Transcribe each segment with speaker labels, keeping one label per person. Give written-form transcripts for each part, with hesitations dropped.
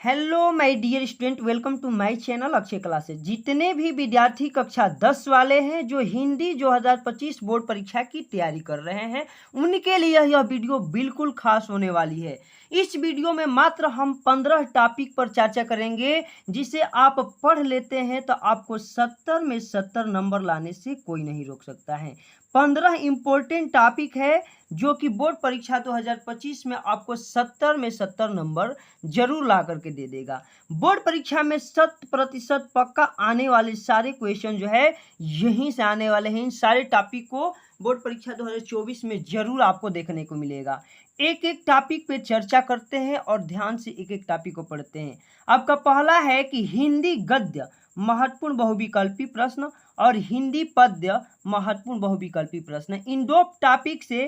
Speaker 1: Hello my dear student, welcome to my channel Akshay classes. जितने भी विद्यार्थी कक्षा 10 वाले हैं जो हिंदी 2025 बोर्ड परीक्षा की तैयारी कर रहे हैं, उनके लिए यह वीडियो बिल्कुल खास होने वाली है। इस वीडियो में मात्र हम 15 टॉपिक पर चर्चा करेंगे, जिसे आप पढ़ लेते हैं तो आपको 70 में 70 नंबर लाने से कोई नहीं रोक सकता है। 15 इंपॉर्टेंट टॉपिक है जो कि बोर्ड परीक्षा 2025 में आपको 70 में 70 नंबर जरूर ला करके दे देगा। बोर्ड परीक्षा में 100% पक्का आने वाले सारे क्वेश्चन जो है यहीं से आने वाले हैं। इन सारे टॉपिक को बोर्ड परीक्षा 2024 में जरूर आपको देखने को मिलेगा। एक एक टॉपिक पे चर्चा करते हैं और ध्यान से एक एक टॉपिक को पढ़ते हैं। आपका पहला है कि हिंदी गद्य महत्वपूर्ण बहुविकल्पी प्रश्न और हिंदी पद्य महत्वपूर्ण बहुविकल्पी प्रश्न। इन दो टॉपिक से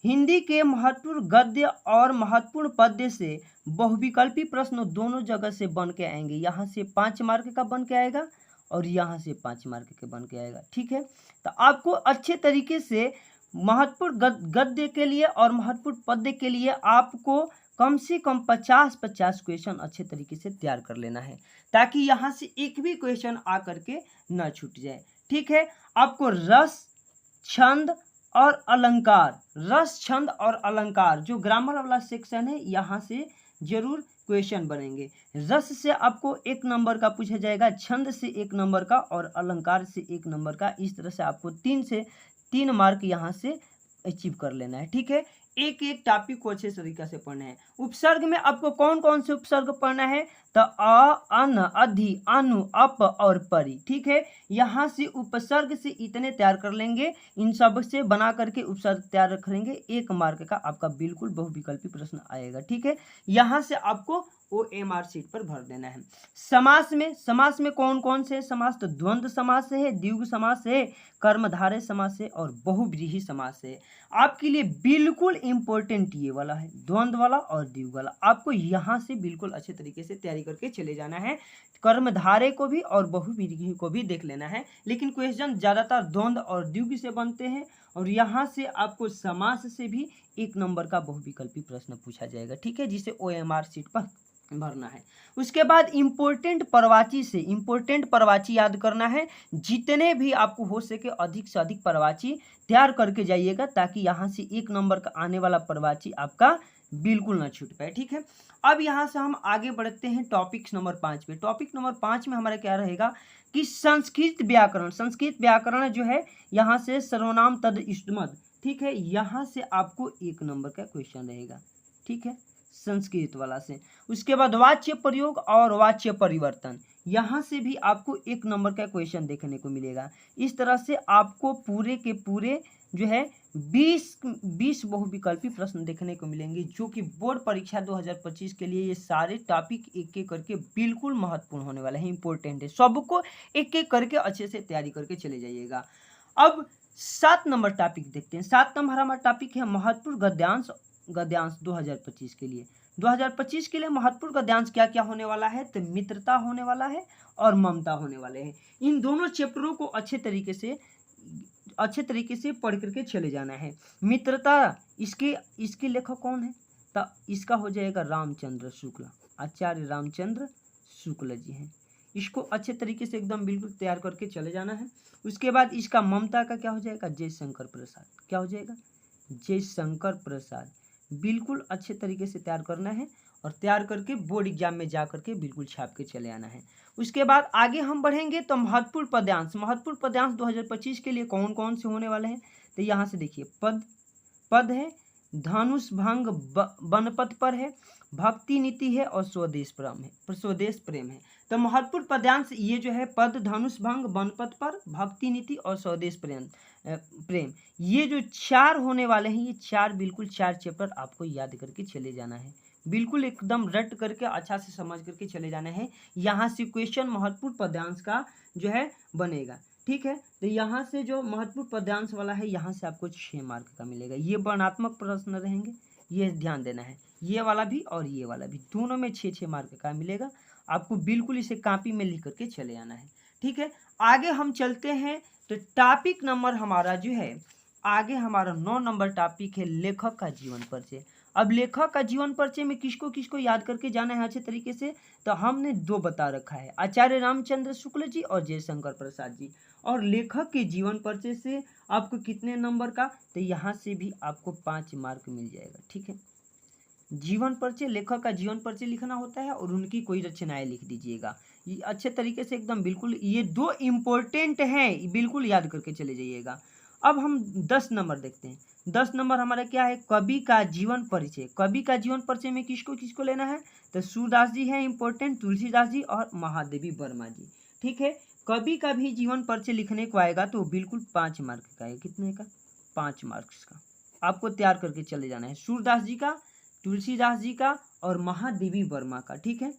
Speaker 1: हिंदी के महत्वपूर्ण गद्य और महत्वपूर्ण पद्य से बहुविकल्पी प्रश्न दोनों जगह से बन के आएंगे। यहाँ से 5 मार्क का बन के आएगा और यहाँ से 5 मार्क के बन के आएगा। ठीक है, तो आपको अच्छे तरीके से महत्वपूर्ण गद्य के लिए और महत्वपूर्ण पद्य के लिए आपको कम से कम 50-50 क्वेश्चन अच्छे तरीके से तैयार कर लेना है, ताकि यहाँ से एक भी क्वेश्चन आ करके न छूट जाए। ठीक है, आपको रस, छंद और अलंकार, रस, छंद और अलंकार जो ग्रामर वाला सेक्शन है, यहाँ से जरूर क्वेश्चन बनेंगे। रस से आपको 1 नंबर का पूछा जाएगा, छंद से 1 नंबर का और अलंकार से 1 नंबर का। इस तरह से आपको 3 से 3 मार्क यहाँ से अचीव कर लेना है। ठीक है, एक एक टॉपिक को अच्छे तरीके से पढ़ना है। उपसर्ग में आपको कौन कौन से उपसर्ग पढ़ना है? तो अ, अन, अधि, अनु, अप और परि। ठीक है, यहाँ से उपसर्ग से इतने तैयार कर लेंगे, इन सब से बना करके उपसर्ग तैयार रख लेंगे। 1 मार्क का आपका बिल्कुल बहुविकल्पी प्रश्न आएगा। ठीक है, यहाँ से आपको OMR सीट पर भर देना है। समास में कौन कौन से समास? तो द्वंद्व समास है, द्विगु समास है, कर्मधारय समास है और बहुव्रीहि समास है। आपके लिए बिल्कुल इंपॉर्टेंट ये वाला है, द्वंद्व वाला और द्विगु वाला। आपको यहाँ से बिल्कुल अच्छे तरीके से तैयारी करके चले जाना है। कर्मधारय को भी और बहुव्रीहि को भी देख लेना है, लेकिन क्वेश्चन ज्यादातर द्वंद्व और द्विगु से बनते हैं और यहाँ से आपको समास से भी 1 नंबर का बहुविकल्पी प्रश्न पूछा जाएगा। ठीक है, जिसे OMR सीट पर भरना है। उसके बाद इंपॉर्टेंट परवाची याद करना है। जितने भी आपको हो सके अधिक से अधिक परवाची तैयार करके जाइएगा, ताकि यहाँ से 1 नंबर का आने वाला परवाची आपका बिल्कुल ना छूट पाए। ठीक है, अब यहाँ से हम आगे बढ़ते हैं टॉपिक नंबर 5 पे। टॉपिक नंबर 5 में हमारा क्या रहेगा कि संस्कृत व्याकरण जो है, यहाँ से सर्वनाम तद इष्टमद। ठीक है, यहाँ से आपको 1 नंबर का क्वेश्चन रहेगा। ठीक है, संस्कृत वाला से। उसके बाद वाच्य प्रयोग और वाच्य परिवर्तन, यहाँ से भी आपको 1 नंबर का क्वेश्चन देखने को मिलेगा। इस तरह से आपको पूरे के पूरे जो है 20 बहुविकल्पी प्रश्न देखने को मिलेंगे, जो कि बोर्ड परीक्षा 2025 के लिए ये सारे टॉपिक एक एक करके बिल्कुल महत्वपूर्ण होने वाले हैं, इंपॉर्टेंट है। सबको एक एक करके अच्छे से तैयारी करके चले जाइएगा। अब 7 नंबर टॉपिक देखते हैं। 7 नंबर हमारा टॉपिक है महत्वपूर्ण गद्यांश 2025 के लिए। 2025 के लिए महत्वपूर्ण गद्यांश क्या क्या होने वाला है? तो मित्रता होने वाला है और ममता होने वाले हैं। इन दोनों चैप्टरों को अच्छे तरीके से पढ़ करके चले जाना है। मित्रता, इसके लेखक कौन है? तो इसका हो जाएगा रामचंद्र शुक्ल, आचार्य रामचंद्र शुक्ल जी हैं। इसको अच्छे तरीके से एकदम बिल्कुल तैयार करके चले जाना है। उसके बाद इसका ममता का क्या हो जाएगा? जयशंकर प्रसाद। क्या हो जाएगा? जयशंकर प्रसाद। बिल्कुल अच्छे तरीके से तैयार करना है और तैयार करके बोर्ड एग्जाम में जा करके बिल्कुल छाप के चले आना है। उसके बाद आगे हम बढ़ेंगे तो महत्वपूर्ण पद्यांश 2025 के लिए कौन कौन से होने वाले हैं? तो यहाँ से देखिए, पद है, धनुष भंग बनपद पर है, भक्ति नीति है और स्वदेश प्रेम है। तो महत्वपूर्ण पद्यांश ये जो है पद, धनुष भंग, बनपद पर, भक्ति नीति और स्वदेश प्रेम, ये जो 4 होने वाले हैं, ये 4 बिल्कुल 4 चैप्टर आपको याद करके चले जाना है। बिल्कुल एकदम रट करके अच्छा से समझ करके चले जाना है। यहाँ से क्वेश्चन महत्वपूर्ण पद्यांश का जो है बनेगा। ठीक है, तो यहाँ से जो महत्वपूर्ण पद्यांश वाला है, यहाँ से आपको 6 मार्क का मिलेगा। ये वर्णात्मक प्रश्न रहेंगे, ये ध्यान देना है। ये वाला भी और ये वाला भी, दोनों में 6-6 मार्क का मिलेगा। आपको बिल्कुल इसे कॉपी में लिख करके चले आना है। ठीक है, आगे हम चलते हैं तो टॉपिक नंबर हमारा जो है, आगे हमारा 9 नंबर टॉपिक है लेखक का जीवन परिचय। अब लेखक का जीवन परिचय में किसको किसको याद करके जाना है अच्छे तरीके से, तो हमने 2 बता रखा है, आचार्य रामचंद्र शुक्ल जी और जयशंकर प्रसाद जी। और लेखक के जीवन परिचय से आपको कितने नंबर का, तो यहाँ से भी आपको 5 मार्क मिल जाएगा। ठीक है, जीवन परिचय, लेखक का जीवन परिचय लिखना होता है और उनकी कोई रचनाएं लिख दीजिएगा। ये अच्छे तरीके से एकदम बिल्कुल, ये 2 इम्पोर्टेंट हैं, बिल्कुल याद करके चले जाइएगा। अब हम 10 नंबर देखते हैं। 10 नंबर हमारा क्या है, कवि का जीवन परिचय। कवि का जीवन परिचय में किसको किसको लेना है, तो सूरदास जी हैं इंपॉर्टेंट, तुलसीदास जी और महादेवी वर्मा जी। ठीक है, कवि का भी जीवन परिचय लिखने को आएगा तो बिल्कुल 5 मार्क का है। कितने का, 5 मार्क्स का आपको तैयार करके चले जाना है, सूरदास जी का, तुलसीदास जी का और महादेवी वर्मा का। ठीक है,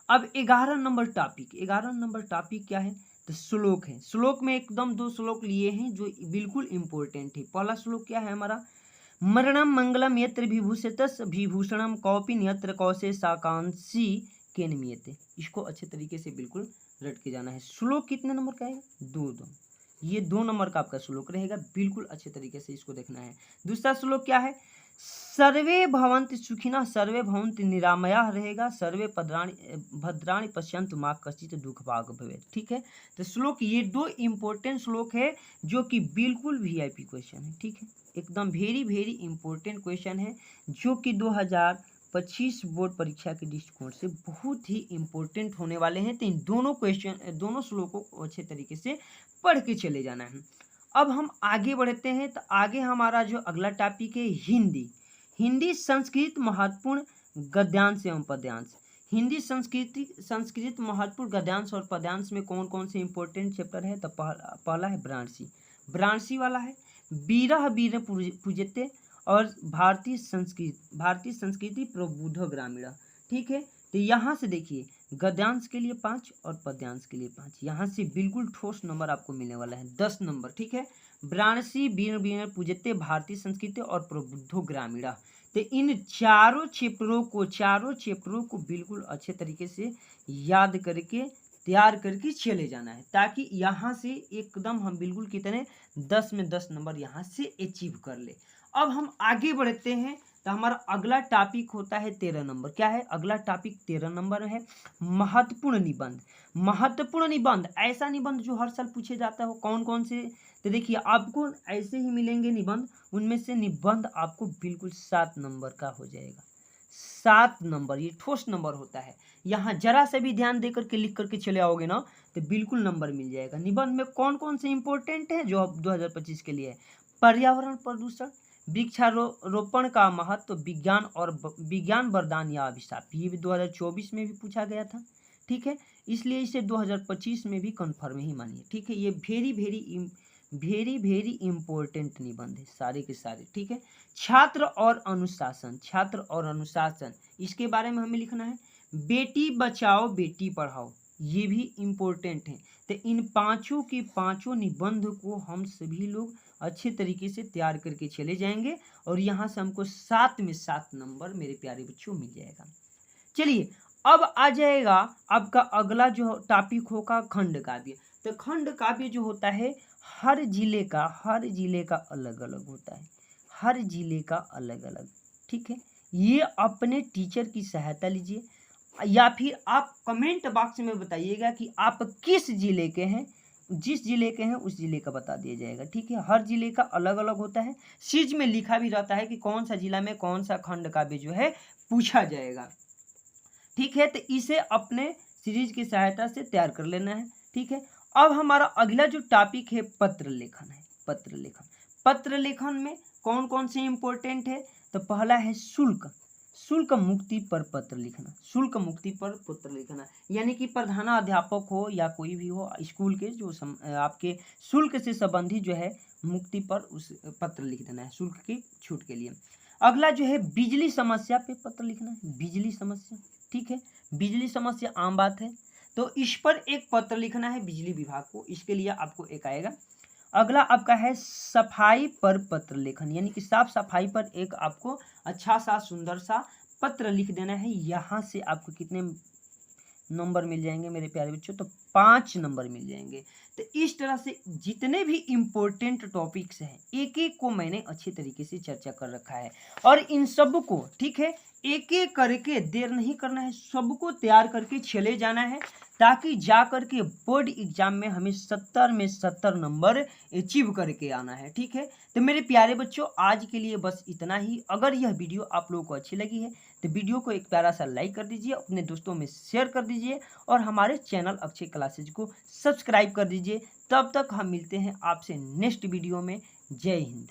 Speaker 1: अब 11 नंबर टॉपिक, 11 नंबर टॉपिक क्या है, तो श्लोक है। श्लोक में एकदम 2 श्लोक लिए हैं जो बिल्कुल इंपॉर्टेंट है। पहला श्लोक क्या है हमारा, मरणम मंगलम यत्र विभूषितस् विभूषणम कौपि यत्र कौशे साकांक्षी केनमीयते। इसको अच्छे तरीके से बिल्कुल रट के जाना है। श्लोक कितने नंबर का है, 2 2, ये 2 नंबर का आपका श्लोक रहेगा, बिल्कुल अच्छे तरीके से इसको देखना है। दूसरा श्लोक क्या है, सर्वे भवन्ति सुखिनः सर्वे भवन्ति निरामयाः रहेगा, सर्वे भद्राणि पश्यन्तु मा कश्चित् दुःख भाग् भवेत्। ठीक है, तो श्लोक, ये 2 इंपॉर्टेंट श्लोक है जो कि बिल्कुल वीआईपी क्वेश्चन है। ठीक है, एकदम वेरी वेरी इंपॉर्टेंट क्वेश्चन है जो कि 2025 बोर्ड परीक्षा के दृष्टिकोण से बहुत ही इंपॉर्टेंट होने वाले हैं। तो इन दोनों क्वेश्चन, दोनों श्लोकों को अच्छे तरीके से पढ़ के चले जाना है। अब हम आगे बढ़ते हैं, तो आगे हमारा जो अगला टॉपिक है हिंदी। हिंदी संस्कृत महत्वपूर्ण गद्यांश एवं पद्यांश। हिंदी संस्कृत महत्वपूर्ण गद्यांश और पद्यांश में कौन कौन से इंपॉर्टेंट चैप्टर है, तो पहला है ब्रांसी वाला है, बीरह बीर पूजते और भारतीय संस्कृति प्रबुद्ध ग्रामीण। ठीक है, तो यहाँ से देखिए गद्यांश के लिए 5 और पद्यांश के लिए 5, यहाँ से बिल्कुल ठोस नंबर आपको मिलने वाला है, 10 नंबर। ठीक है, ब्रांसी बीर बीर पूजते भारतीय संस्कृति और प्रबुद्ध ग्रामीण। तो इन चारों चैप्टरों को बिल्कुल अच्छे तरीके से याद करके तैयार करके चले जाना है, ताकि यहाँ से एकदम हम बिल्कुल कितने 10 में 10 नंबर यहाँ से अचीव कर ले। अब हम आगे बढ़ते हैं, तो हमारा अगला टॉपिक होता है 13 नंबर। क्या है अगला टॉपिक, 13 नंबर है महत्वपूर्ण निबंध। महत्वपूर्ण निबंध, ऐसा निबंध जो हर साल पूछे जाता हो, कौन कौन से, तो देखिए आपको ऐसे ही मिलेंगे निबंध, उनमें से निबंध आपको बिल्कुल 7 नंबर का हो जाएगा। 7 नंबर, ये ठोस नंबर होता है। यहाँ जरा से भी ध्यान देकर के लिख करके चले आओगे ना, तो बिल्कुल नंबर मिल जाएगा। निबंध में कौन कौन से इंपॉर्टेंट है जो अब 2025 के लिए है, पर्यावरण प्रदूषण, वृक्षारोपण का महत्व, विज्ञान वरदान या अभिशाप, ये भी 2024 में भी पूछा गया था। ठीक है, इसलिए इसे 2025 में भी कन्फर्म ही मानिए। ठीक है, ये वेरी वेरी इंपॉर्टेंट निबंध है सारे के सारे। ठीक है, छात्र और अनुशासन, इसके बारे में हमें लिखना है। बेटी बचाओ बेटी पढ़ाओ, ये भी इम्पोर्टेंट है। तो इन पांचों के पांचों निबंध को हम सभी लोग अच्छे तरीके से तैयार करके चले जाएंगे और यहाँ से हमको 7 में 7 नंबर मेरे प्यारे बच्चों मिल जाएगा। चलिए अब आ जाएगा आपका अगला जो टॉपिक होगा खंड काव्य। तो खंड काव्य जो होता है हर जिले का अलग अलग होता है, हर जिले का अलग अलग। ठीक है, ये अपने टीचर की सहायता लीजिए या फिर आप कमेंट बॉक्स में बताइएगा कि आप किस जिले के हैं, जिस जिले के हैं उस जिले का बता दिया जाएगा। ठीक है, हर जिले का अलग अलग होता है, सीरीज में लिखा भी रहता है कि कौन सा जिला में कौन सा खंड काव्य जो है पूछा जाएगा। ठीक है, तो इसे अपने सीरीज की सहायता से तैयार कर लेना है। ठीक है, अब हमारा अगला जो टॉपिक है पत्र लेखन है। पत्र लेखन में कौन कौन से इंपॉर्टेंट है, तो पहला है शुल्क मुक्ति पर पत्र लिखना, यानी कि प्रधानाध्यापक हो या कोई भी हो स्कूल के जो आपके शुल्क से संबंधित जो है मुक्ति पर उस पत्र लिख देना है, शुल्क की छूट के लिए। अगला जो है बिजली समस्या पे पत्र लिखना है, बिजली समस्या। ठीक है, बिजली समस्या आम बात है, तो इस पर एक पत्र लिखना है बिजली विभाग को, इसके लिए आपको एक आएगा। अगला आपका है सफाई पर पत्र लेखन, यानी कि साफ सफाई पर एक आपको अच्छा सा सुंदर सा पत्र लिख देना है। यहाँ से आपको कितने नंबर मिल जाएंगे मेरे प्यारे बच्चों, तो 5 नंबर मिल जाएंगे। तो इस तरह से जितने भी इम्पोर्टेंट टॉपिक्स हैं एक एक को मैंने अच्छी तरीके से चर्चा कर रखा है, और इन सब को ठीक है एक एक करके देर नहीं करना है, सबको तैयार करके चले जाना है, ताकि जा करके बोर्ड एग्जाम में हमें 70 में 70 नंबर अचीव करके आना है। ठीक है, तो मेरे प्यारे बच्चों आज के लिए बस इतना ही। अगर यह वीडियो आप लोगों को अच्छी लगी है तो वीडियो को एक प्यारा सा लाइक कर दीजिए, अपने दोस्तों में शेयर कर दीजिए, और हमारे चैनल अक्षय क्लासेज को सब्सक्राइब कर दीजिए। तब तक हम मिलते हैं आपसे नेक्स्ट वीडियो में। जय हिंद।